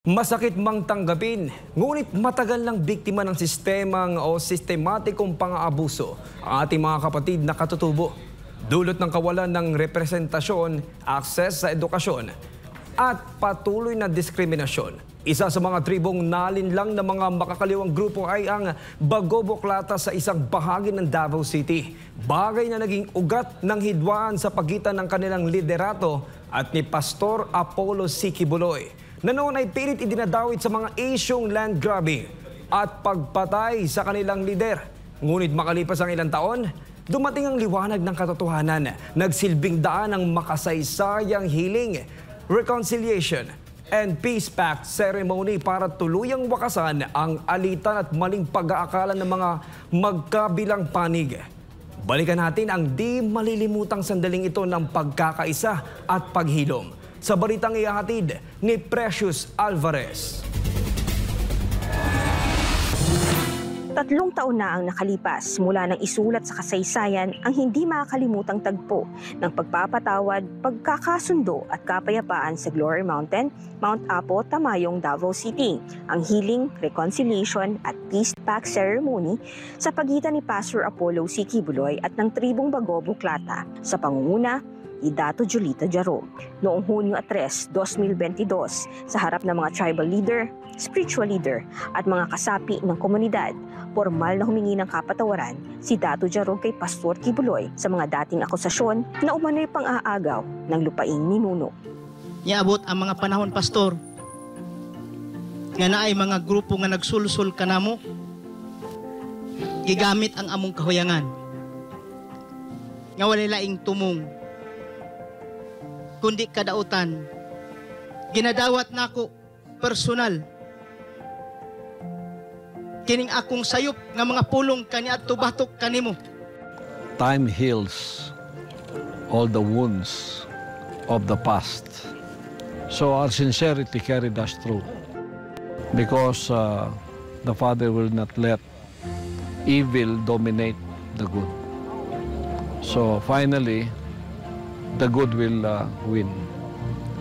Masakit mang tanggapin, ngunit matagal ng biktima ng sistemang o sistematikong pang-aabuso ang ating mga kapatid na katutubo. Dulot ng kawalan ng representasyon, akses sa edukasyon at patuloy na diskriminasyon. Isa sa mga tribong nalinlang ng mga makakaliwang grupo ay ang Bagobo Klata sa isang bahagi ng Davao City. Bagay na naging ugat ng hidwaan sa pagitan ng kanilang liderato at ni Pastor Apollo C. Quiboloy, na noon ay pilit idinadawit sa mga isyong land grabbing at pagpatay sa kanilang lider. Ngunit makalipas ang ilang taon, dumating ang liwanag ng katotohanan. Nagsilbing daan ang makasaysayang healing, reconciliation, and peace pact ceremony para tuluyang wakasan ang alitan at maling pag-aakala ng mga magkabilang panig. Balikan natin ang di malilimutang sandaling ito ng pagkakaisa at paghilom sa balitang ihahatid ni Precious Alvarez. 3 taon na ang nakalipas mula nang isulat sa kasaysayan ang hindi makakalimutang tagpo ng pagpapatawad, pagkakasundo at kapayapaan sa Glory Mountain, Mount Apo, Tamayong, Davao City. Ang healing, reconciliation at peace pact ceremony sa pagitan ni Pastor Apollo C. Quiboloy at ng tribong Bagobo Klata sa pangunguna ni Dato Julito Jarog. Noong Hunyo 3, 2022, sa harap ng mga tribal leader, spiritual leader at mga kasapi ng komunidad, formal na humingi ng kapatawaran si Dato Jarog kay Pastor Quiboloy sa mga dating akusasyon na umano'y pang-aagaw ng lupaing ninuno. Niabot ang mga panahon, Pastor, nga naay mga grupo nga nagsulsul kanamo, gigamit ang among kahuyangan, nga walay laing tumong, kundi kadautan. Ginadawat nako personal kining akong sayop nga mga pulong kaniadto batok kanimo. Time heals all the wounds of the past. So our sincerity carried us through because the Father will not let evil dominate the good. So finally, the good will win.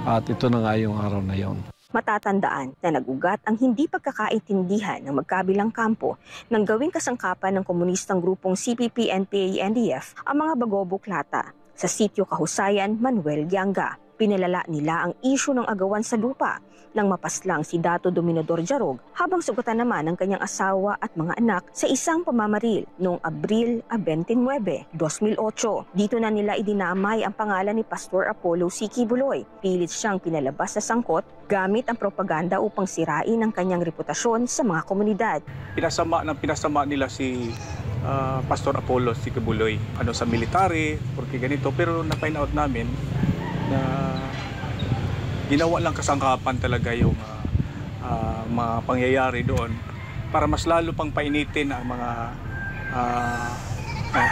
At ito na nga yung araw na yon. Matatandaan na nagugat ang hindi pagkakaintindihan ng magkabilang kampo ng gawing kasangkapan ng komunistang grupong CPP, NPA, NDF ang mga Bagobo Klata sa sitio Kahusayan, Manuel Gianga. Pinalala nila ang isyu ng agawan sa lupa nang mapaslang si Dato Dominador Jarog habang sugatan naman ang kanyang asawa at mga anak sa isang pamamaril noong Abril 29, 2008. Dito na nila idinamay ang pangalan ni Pastor Apollo C. Quiboloy. Pilit siyang pinalabas sa sangkot gamit ang propaganda upang sirain ang kanyang reputasyon sa mga komunidad. Pinasama nila si Pastor Apollo C. Quiboloy sa military, porque ganito, pero na-find out namin na ginawa lang kasangkapan talaga yung mga pangyayari doon para mas lalo pang painitin ang mga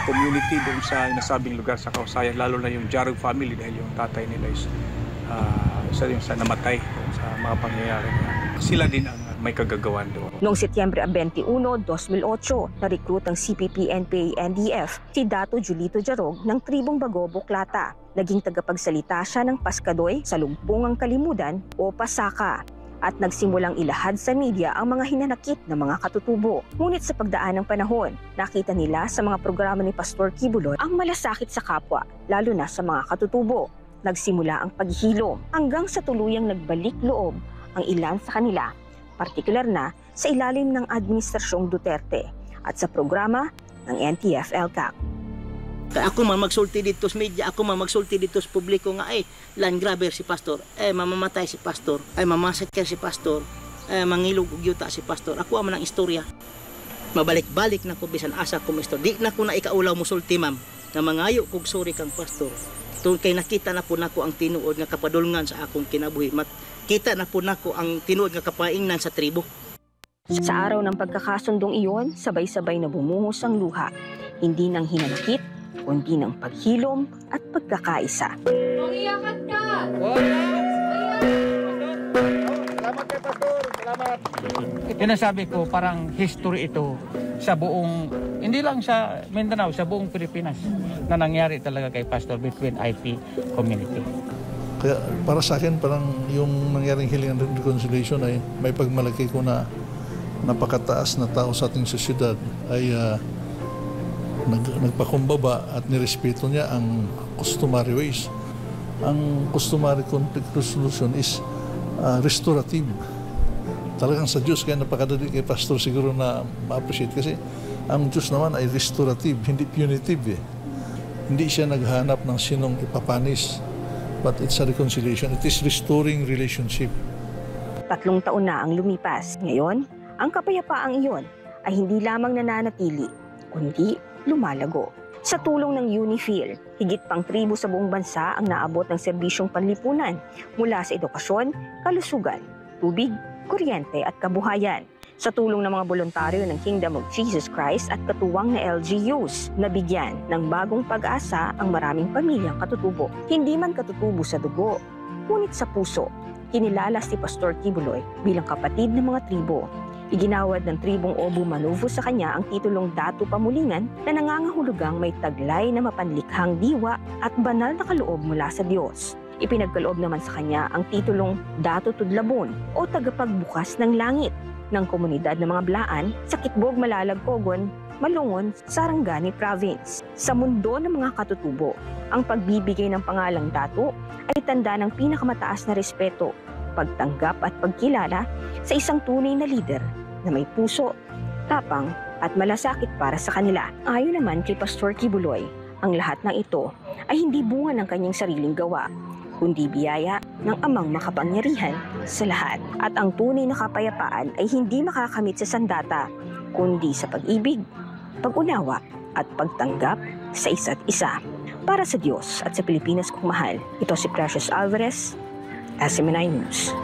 community doon sa nasabing lugar sa Kahusayan, lalo na yung Jarog family dahil yung tatay nila is yung sa namatay sa mga pangyayari. Sila din ang may kagagawan doon. Noong Setyembre 21, 2008, na-recruit ang CPP, NPA, NDF si Dato Julito Jarog ng tribong Bagobo Klata. Naging tagapagsalita siya ng Paskadoy sa Lugpungang Kalimudan o Pasaka at nagsimulang ilahad sa media ang mga hinanakit ng mga katutubo. Ngunit sa pagdaan ng panahon, nakita nila sa mga programa ni Pastor Quiboloy ang malasakit sa kapwa, lalo na sa mga katutubo. Nagsimula ang paghihilom hanggang sa tuluyang nagbalik loob ang ilan sa kanila, partikular na sa ilalim ng Administrasyong Duterte at sa programa ng NTF-ELCAC. Ako magsulti dito sa media, ako magsulti dito sa publiko nga land grabber si Pastor, mamamatay si Pastor, mamasaker si Pastor, mangilog og yuta si Pastor. Ako man ang istorya. Mabalik-balik na ko bisan asa ko Pastor. Di na ko na ikaulaw musulti, ma'am, na mangayo kog sorry kang Pastor. Tungod kay nakita na po nako ang tinuod nga kapadulngan sa akong kinabuhi. Kita na po nako ang tinuod nga kapaingnan sa tribo. Sa araw ng pagkakasundong iyon, sabay-sabay na bumuhos ang luha. Hindi nang hinanakit, kundi ng paghilom at pagkakaisa. Mangiyakat ka! Salamat kay Pastor! Salamat! Yun ang sabi ko, parang history ito sa buong, hindi lang sa Mindanao, sa buong Pilipinas na nangyari talaga kay Pastor between IP community. Kaya para sa akin, parang yung nangyaring healing and reconciliation ay may pagmalaki ko na napakataas na tao sa ating sosyedad ay nagpakumbaba at nirespeto niya ang customary ways. Ang customary conflict resolution is restorative. Talagang sa Diyos, kaya napakadali kay Pastor siguro na ma-appreciate kasi ang Diyos naman ay restorative, hindi punitive. Hindi siya naghanap ng sinong ipapanis. But it's a reconciliation. It is restoring relationship. 3 taon na ang lumipas. Ngayon, ang kapayapaang iyon ay hindi lamang nananatili, kundi lumalago. Sa tulong ng UNIFIL, higit pang tribo sa buong bansa ang naabot ng serbisyong panlipunan mula sa edukasyon, kalusugan, tubig, kuryente at kabuhayan. Sa tulong ng mga voluntaryo ng Kingdom of Jesus Christ at katuwang na LGUs, nabigyan ng bagong pag-asa ang maraming pamilyang katutubo. Hindi man katutubo sa dugo, ngunit sa puso. Kinilala si Pastor Kibuloy bilang kapatid ng mga tribo. Iginawad ng tribong Obu Manuvo sa kanya ang titulong Datu Pamulingan na nangangahulugang may taglay na mapanlikhang diwa at banal na kaloob mula sa Diyos. Ipinagkaloob naman sa kanya ang titulong Datu Tudlabon o tagapagbukas ng langit ng komunidad ng mga Blaan sa Kitbog, Malalagkogon, Malungon, Sarangani Province. Sa mundo ng mga katutubo, ang pagbibigay ng pangalang Datu ay tanda ng pinakamataas na respeto, pagtanggap at pagkilala sa isang tunay na lider na may puso, tapang at malasakit para sa kanila. Ayon naman kay Pastor Kibuloy, ang lahat ng ito ay hindi bunga ng kanyang sariling gawa, kundi biyaya ng Amang makapangyarihan sa lahat. At ang tunay na kapayapaan ay hindi makakamit sa sandata, kundi sa pag-ibig, pag-unawa at pagtanggap sa isa't isa. Para sa Diyos at sa Pilipinas kong mahal, ito si Precious Alvarez, SMNI News.